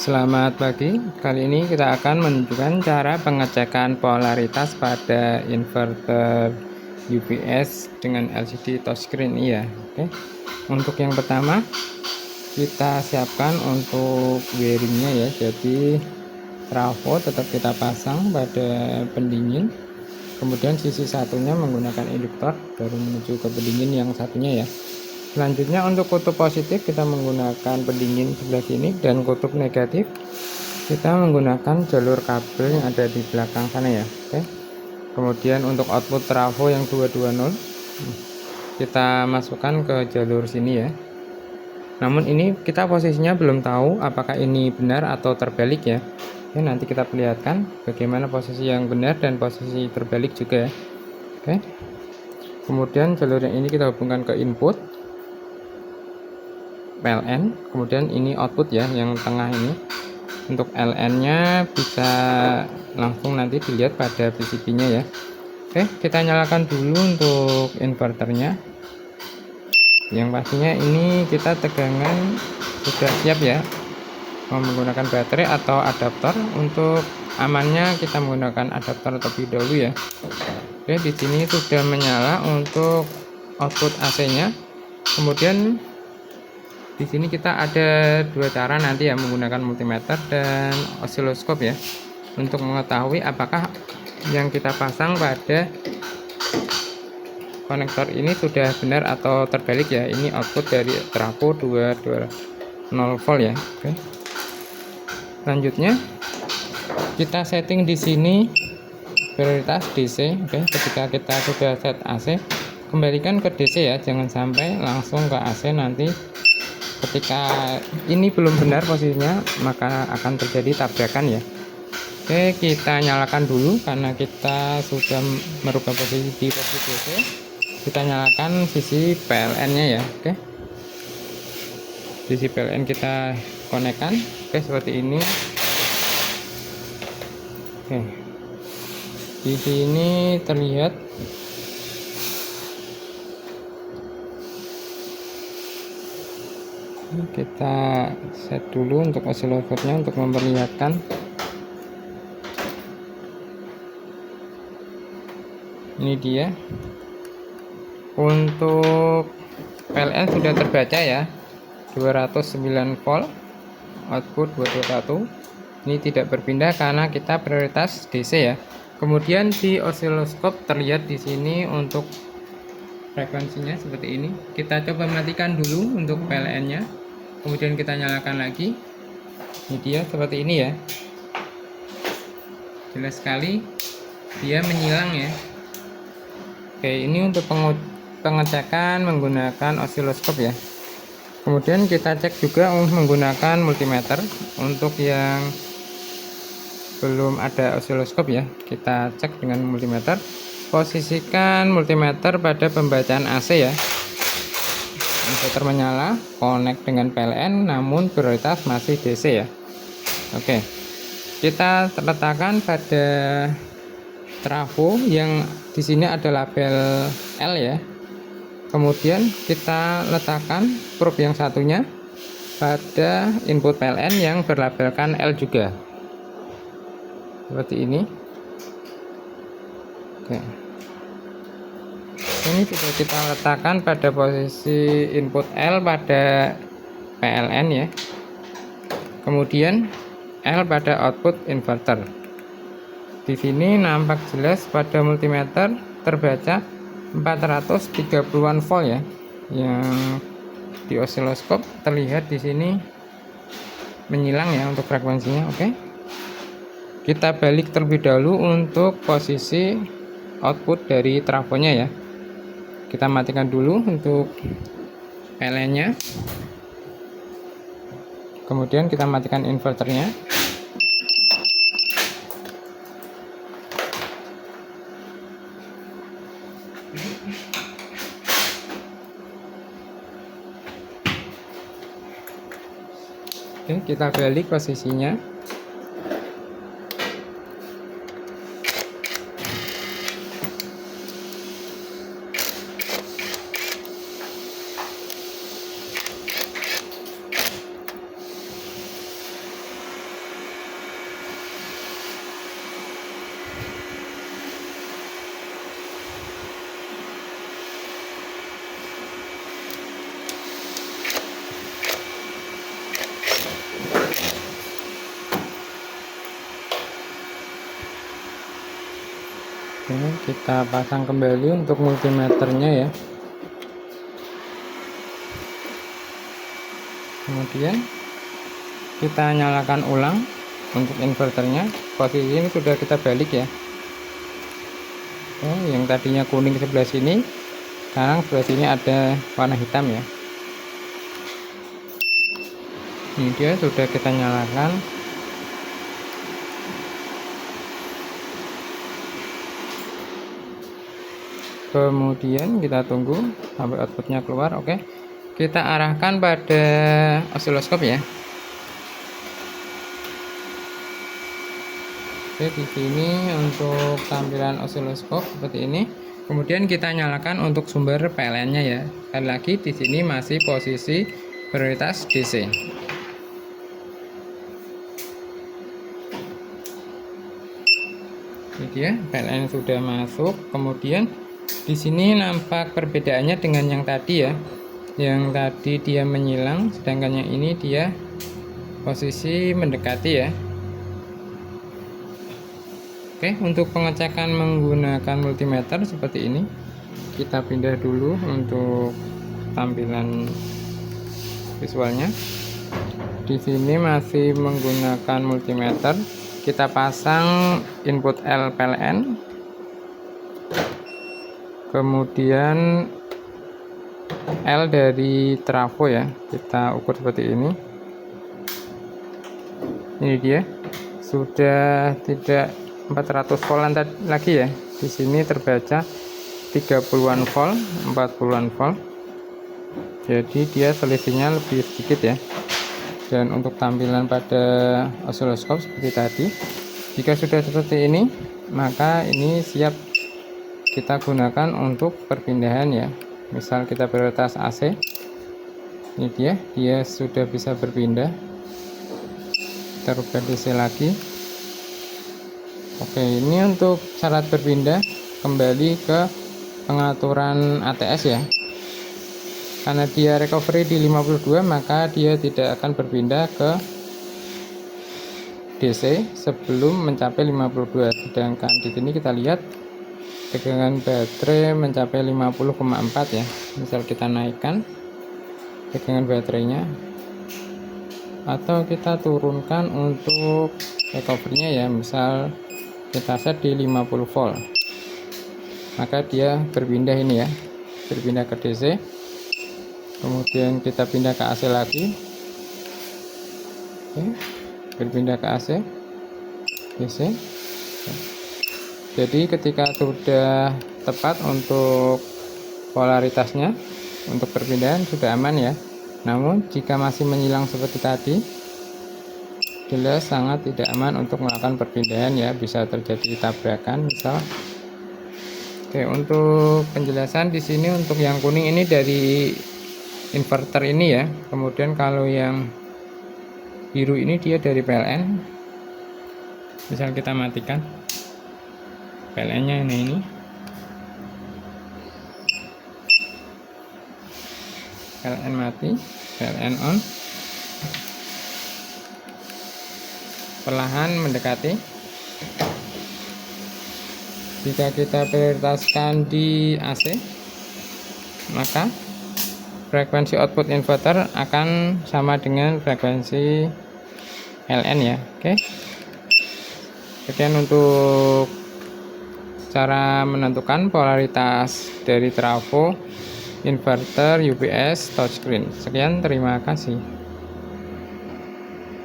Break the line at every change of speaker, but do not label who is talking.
Selamat pagi, kali ini kita akan menunjukkan cara pengecekan polaritas pada inverter UPS dengan LCD touchscreen ya. Oke. Untuk yang pertama kita siapkan untuk wiringnya ya. Jadi trafo tetap kita pasang pada pendingin, kemudian sisi satunya menggunakan induktor baru menuju ke pendingin yang satunya ya. Selanjutnya untuk kutub positif kita menggunakan pendingin sebelah sini, dan kutub negatif kita menggunakan jalur kabel yang ada di belakang sana ya. Oke. Kemudian untuk output trafo yang 220 kita masukkan ke jalur sini ya. Namun ini kita posisinya belum tahu apakah ini benar atau terbalik ya. Oke, nanti kita perlihatkan bagaimana posisi yang benar dan posisi terbalik juga ya. Oke. Kemudian jalur yang ini kita hubungkan ke input PLN, kemudian ini output ya, yang tengah ini. Untuk LN nya bisa langsung nanti dilihat pada PCB nya ya. Oke, kita nyalakan dulu untuk inverternya. Yang pastinya ini kita tegangan sudah siap ya, menggunakan baterai atau adaptor. Untuk amannya kita menggunakan adaptor terlebih dahulu ya. Oke, di sini sudah menyala untuk output AC nya. Kemudian di sini kita ada dua cara nanti ya, menggunakan multimeter dan osiloskop ya, untuk mengetahui apakah yang kita pasang pada konektor ini sudah benar atau terbalik ya. Ini output dari trafo 220 volt ya. Oke. Selanjutnya kita setting di sini prioritas DC. Oke, ketika kita sudah set AC, kembalikan ke DC ya, jangan sampai langsung ke AC. Nanti ketika ini belum benar posisinya, maka akan terjadi tabrakan ya. Oke, kita nyalakan dulu karena kita sudah merubah posisi di posisi DC. Kita nyalakan sisi PLN nya ya. Oke, sisi PLN kita konekkan. Oke, seperti ini. Oke, di sini terlihat kita set dulu untuk osiloskopnya untuk memperlihatkan. Ini dia. Untuk PLN sudah terbaca ya, 209 volt, output 221. Ini tidak berpindah karena kita prioritas DC ya. Kemudian di osiloskop terlihat di sini untuk frekuensinya seperti ini. Kita coba matikan dulu untuk PLN nya, kemudian kita nyalakan lagi. Ini dia seperti ini ya, jelas sekali dia menyilang ya. Oke, ini untuk pengecekan menggunakan osiloskop ya. Kemudian kita cek juga menggunakan multimeter. Untuk yang belum ada osiloskop ya, kita cek dengan multimeter. Posisikan multimeter pada pembacaan AC ya. Inverter menyala, connect dengan PLN, namun prioritas masih DC ya. Oke, kita letakkan pada trafo yang di sini ada label L ya. Kemudian kita letakkan probe yang satunya pada input PLN yang berlabelkan L juga, seperti ini. Oke, ini sudah kita letakkan pada posisi input L pada PLN ya. Kemudian L pada output inverter. Di sini nampak jelas pada multimeter terbaca 430-an volt ya. Yang di osiloskop terlihat di sini menyilang ya untuk frekuensinya. Oke. Kita balik terlebih dahulu untuk posisi output dari trafonya ya. Kita matikan dulu untuk PLN-nya. Kemudian kita matikan inverternya. Oke, kita balik posisinya. Oke, kita pasang kembali untuk multimeternya ya. Kemudian kita nyalakan ulang untuk inverternya. Posisi ini sudah kita balik ya. Oke, yang tadinya kuning sebelah sini, sekarang sebelah sini ada warna hitam ya. Ini dia sudah kita nyalakan. Kemudian kita tunggu sampai outputnya keluar. Oke, kita arahkan pada osiloskop ya. Oke, di sini untuk tampilan osiloskop seperti ini. Kemudian kita nyalakan untuk sumber PLN-nya ya. Sekali lagi di sini masih posisi prioritas DC. Ini dia PLN sudah masuk. Kemudian di sini nampak perbedaannya dengan yang tadi ya. Yang tadi dia menyilang, sedangkan yang ini dia posisi mendekati ya. Oke, untuk pengecekan menggunakan multimeter seperti ini, kita pindah dulu untuk tampilan visualnya. Di sini masih menggunakan multimeter. Kita pasang input L PLN. Kemudian L dari trafo ya, kita ukur seperti ini. Ini dia, sudah tidak 400 volt lagi ya. Di sini terbaca 30-an volt, 40-an volt. Jadi dia selisihnya lebih sedikit ya. Dan untuk tampilan pada osiloskop seperti tadi, jika sudah seperti ini, maka ini siap kita gunakan untuk perpindahan ya. Misal kita prioritas AC, ini dia sudah bisa berpindah. Kita rubah DC lagi. Oke, ini untuk syarat berpindah kembali ke pengaturan ATS ya. Karena dia recovery di 52, maka dia tidak akan berpindah ke DC sebelum mencapai 52. Sedangkan di sini kita lihat tegangan baterai mencapai 50,4 ya. Misal kita naikkan tegangan baterainya, atau kita turunkan untuk recovery-nya ya. Misal kita set di 50 volt, maka dia berpindah ini ya, berpindah ke DC. Kemudian kita pindah ke AC lagi. Oke, berpindah ke AC, DC. Jadi ketika sudah tepat untuk polaritasnya, untuk perpindahan sudah aman ya. Namun jika masih menyilang seperti tadi, jelas sangat tidak aman untuk melakukan perpindahan ya, bisa terjadi tabrakan misal. Oke, untuk penjelasan di sini untuk yang kuning ini dari inverter ini ya. Kemudian kalau yang biru ini dia dari PLN. Misal kita matikan PLN-nya ini. PLN mati, PLN on. Perlahan mendekati. Jika kita prioritaskan di AC, maka frekuensi output inverter akan sama dengan frekuensi LN ya. Oke. Kemudian untuk cara menentukan polaritas dari trafo, inverter, UPS, touchscreen. Sekian, terima kasih.